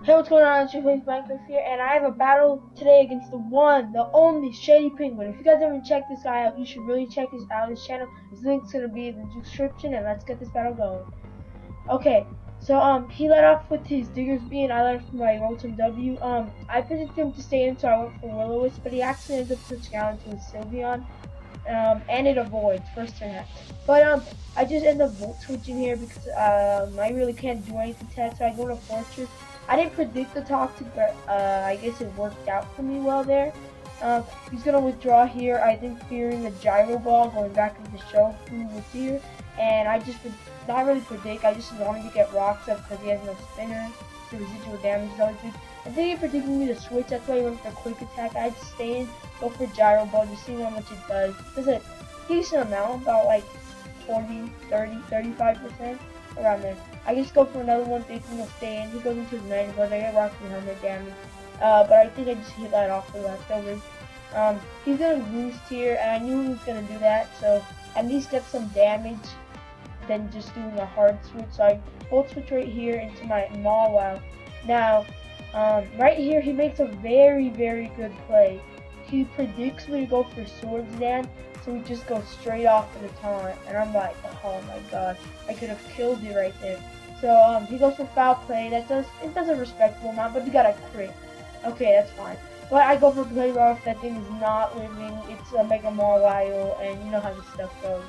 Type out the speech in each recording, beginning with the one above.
Hey, what's going on? It's your face Minecraft here, and I have a battle today against the one, the only Shady Penguin. If you guys haven't checked this guy out, you should really check out his channel. His link's gonna be in the description, and let's get this battle going. Okay, so he led off with his Diggersby, and I led off with my Rotom W. I predicted him to stay in, so I went for Will-O-Wisp, but he actually ended up switching out into his Sylveon. And it avoids first turn hack. But I just end up volt switching here because I really can't do anything to that, so I go to Fortress. I didn't predict the Toxic, but I guess it worked out for me well there. He's gonna withdraw here. I think fearing the Gyro Ball going back into the show was here, and I just not really predict. I just wanted to get rocks up because he has no spinner, so residual damage is always good. I think he predicted me to switch. That's why I went for quick attack. I'd stay in, go for Gyro Ball, just see how much it does. It does a decent amount, about like 40, 30, 35%, around there. I just go for another one, thinking he'll stay in. He goes into his main, but I get rock and helmet damage. But I think I just hit that off the leftovers. He's gonna boost here, and I knew he was gonna do that, so at least get some damage than just doing a hard switch. So I volt switch right here into my Mawile. Now, right here he makes a very, very good play. He predicts me to go for Swords Dance, so we just go straight off of the taunt, and I'm like, oh my god, I could have killed it right there. So he goes for Foul Play. It does a respectable amount, but we got a crit. Okay, that's fine. But I go for Play Rough. That thing is not living. It's a Mega Mawile, and you know how this stuff goes.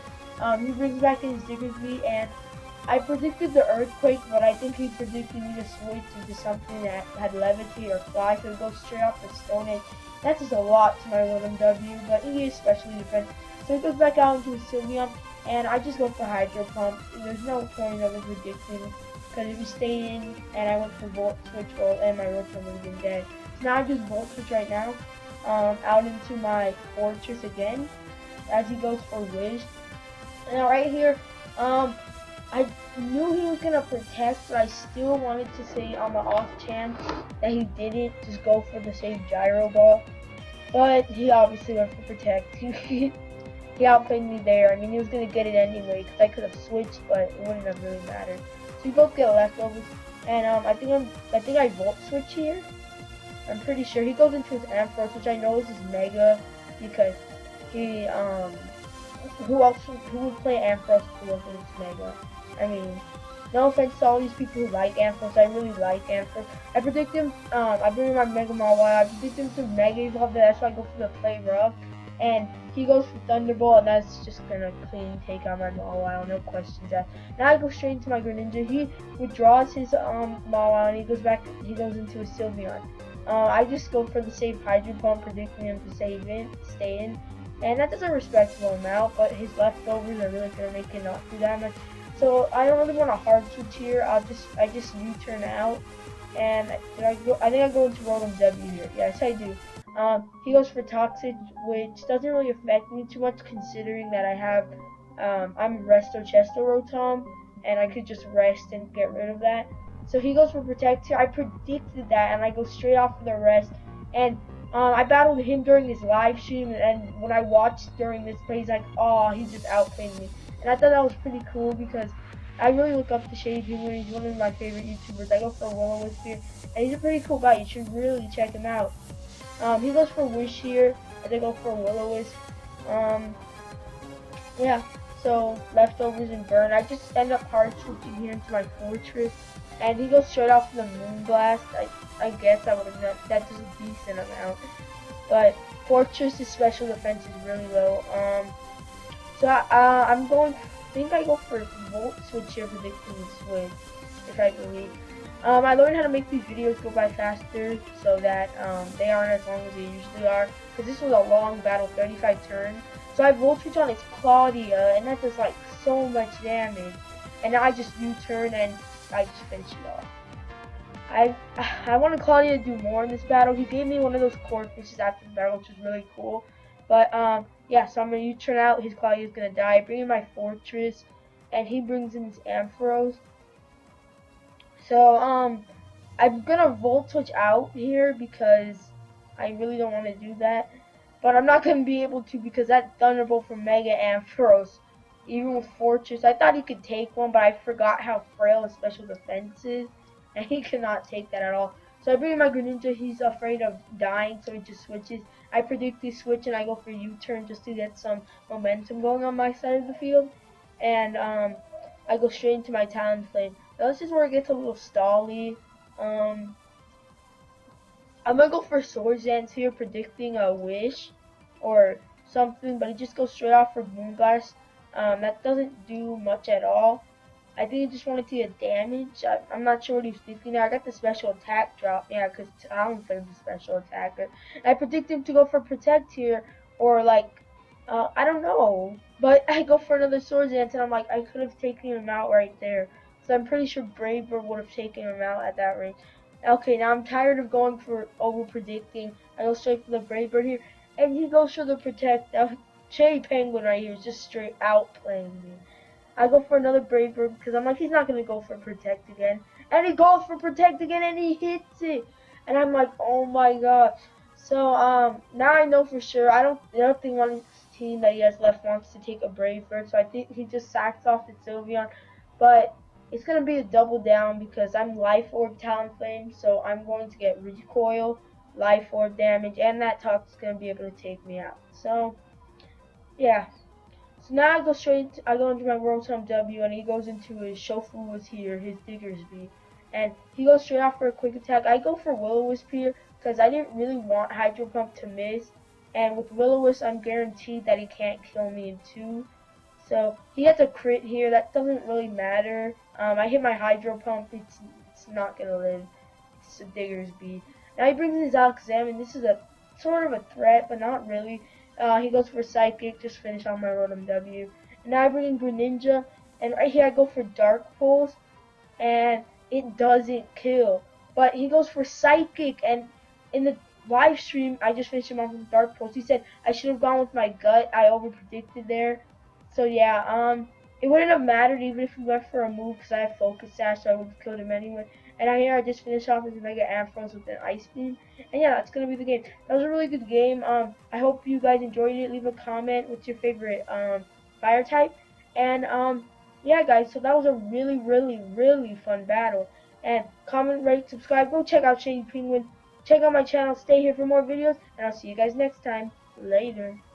He brings back in his Diggersby, and I predicted the Earthquake, but I think he predicted me to switch into something that had Levitate or Fly, so it goes straight off the Stone Edge. That does a lot to my Rotom W, but he is specially defense. So he goes back out into his Sylveon, and I just go for Hydro Pump. There's no point of predicting, because if you stay in, and I went for Volt Switch, and my Rotom would have been dead. So now I just Volt Switch right now, out into my Fortress again, as he goes for Wish. Now right here, I knew he was gonna protect, but I still wanted to say on the off chance that he didn't, just go for the same Gyro Ball. But he obviously went for protect. He outplayed me there. I mean, he was gonna get it anyway because I could have switched, but it wouldn't have really mattered. So we both get leftovers, and I think I volt switch here. I'm pretty sure he goes into his Ampharos, which I know is his Mega, because he who would play Ampharos if it wasn't his Mega? I mean, no offense to all these people who like Ampharos, I really like Ampharos. I predict him, I bring in my Mega Mawile, I predict him to Mega Evolve, that's why I go for the Play Rough, and he goes for Thunderbolt, and that's just gonna clean take on my Mawile, no questions asked. Now I go straight into my Greninja. He withdraws his Mawile, and he goes into his Sylveon. I just go for the same Hydro Pump, predicting him to stay in, and that does a respectable amount, but his leftovers are really gonna make it not do that much. So I don't really want a hard switch here. I just U-turn out, and I think I go into Rotom W here. Yes, I do. He goes for Toxic, which doesn't really affect me too much, considering that I have I'm Resto Chesto Rotom, and I could just rest and get rid of that. So he goes for Protect here. I predicted that, and I go straight off for the rest. And I battled him during his live stream, and when I watched during this play, he's like, oh, he just outplayed me. And I thought that was pretty cool because I really look up to Shady Penguinn. He's one of my favorite YouTubers. I go for Will-O-Wisp here, and he's a pretty cool guy. You should really check him out. He goes for Wish here. I think I go for Will-O-Wisp. Yeah, so leftovers and burn. I just end up hard switching here into my Fortress, and he goes straight off the Moonblast. I guess I would have that does a decent amount, but Fortress's special defense is really low. So I'm going. I think I go for Volt Switch here, predicting the switch, if I believe. I learned how to make these videos go by faster so that they aren't as long as they usually are. Because this was a long battle, 35 turns. So I Volt Switch on its Claudia, and that does like so much damage. And now I just U-turn and I just finish it off. I wanted Claudia to do more in this battle. He gave me one of those core fishes after the battle, which was really cool. But yeah, so I'm gonna U-turn out. His Claudia's gonna die. I bring in my Fortress, and he brings in his Ampharos. So I'm gonna Volt Switch out here because I really don't want to do that. But I'm not gonna be able to because that Thunderbolt from Mega Ampharos, even with Fortress, I thought he could take one, but I forgot how frail his special defense is. and he cannot take that at all. So I bring in my Greninja. He's afraid of dying, so he just switches. I predict he switch, and I go for U-turn just to get some momentum going on my side of the field. And I go straight into my Talonflame. Now this is where it gets a little stally. Um, I'm gonna go for Swords Dance here, predicting a Wish or something, but he just goes straight off for Moonblast. That doesn't do much at all. I think he just wanted to get damage. I'm not sure what he was thinking there. I got the special attack drop, yeah, because Talonflame's a special attacker. And I predict him to go for Protect here, or like, I don't know. But I go for another Swords Dance, and I'm like, I could have taken him out right there. So I'm pretty sure Brave Bird would have taken him out at that range. Okay, now I'm tired of going for over predicting. I go straight for the Brave Bird here, and he goes for the Protect. Now, Shady Penguin right here is just straight out playing me. I go for another Brave Bird because I'm like, he's not going to go for Protect again. And he goes for Protect again and he hits it. And I'm like, oh my god. So, now I know for sure. I don't think one team that he has left wants to take a Brave Bird. So I think he just sacks off the Sylveon. But it's going to be a double down because I'm Life Orb Talonflame. So I'm going to get Recoil, Life Orb damage, and that Tox is going to be able to take me out. So, yeah. So now I go into my World Time W, and he goes into his Shofu was here, his Diggersby, and he goes straight off for a quick attack. I go for Will-O-Wisp here because I didn't really want Hydro Pump to miss, and with Will-O-Wisp I'm guaranteed that he can't kill me in 2. So he has a crit here. That doesn't really matter. I hit my Hydro Pump. It's not gonna live. It's a Diggersby. Now he brings his Alakazam, and this is a sort of a threat, but not really. He goes for Psychic, just finish on my Rotom W. And now I bring in Greninja, and right here I go for Dark Pulse, and it doesn't kill. But he goes for Psychic, and in the live stream, I just finished him off with Dark Pulse. He said I should have gone with my gut. I over predicted there. So yeah, it wouldn't have mattered even if he went for a move because I have Focus Sash, so I would have killed him anyway. And here I just finished off his Mega Ampharos with an Ice Beam. And yeah, that's gonna be the game. That was a really good game. I hope you guys enjoyed it. Leave a comment with your favorite fire type. And yeah, guys. So that was a really fun battle. And comment, rate, subscribe. Go check out Shady Penguin. Check out my channel. Stay here for more videos. And I'll see you guys next time. Later.